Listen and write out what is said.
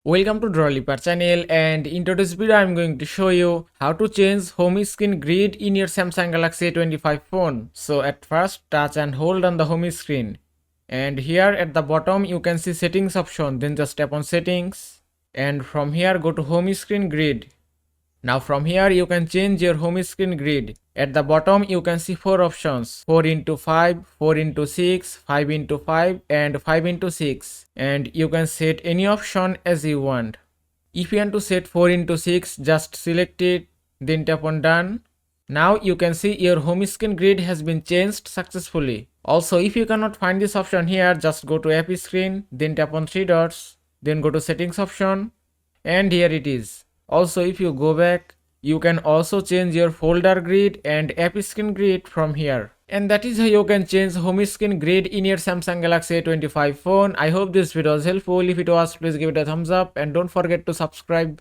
Welcome to Drawliper channel, and in today's video I'm going to show you how to change home screen grid in your Samsung Galaxy A25 phone. So at first touch and hold on the home screen, and here at the bottom you can see settings option, then just tap on settings, and from here go to home screen grid. Now from here you can change your home screen grid. At the bottom you can see 4 options: 4 into 5, 4 into 6, 5 into 5 and 5 into 6, and you can set any option as you want. If you want to set 4 into 6, just select it, then tap on done. Now you can see your home screen grid has been changed successfully. Also, if you cannot find this option here, just go to app screen, then tap on 3 dots, then go to settings option, and here it is. Also, if you go back, you can also change your folder grid and app screen grid from here. And that is how you can change home screen grid in your Samsung Galaxy A25 phone. I hope this video was helpful. If it was, please give it a thumbs up and don't forget to subscribe.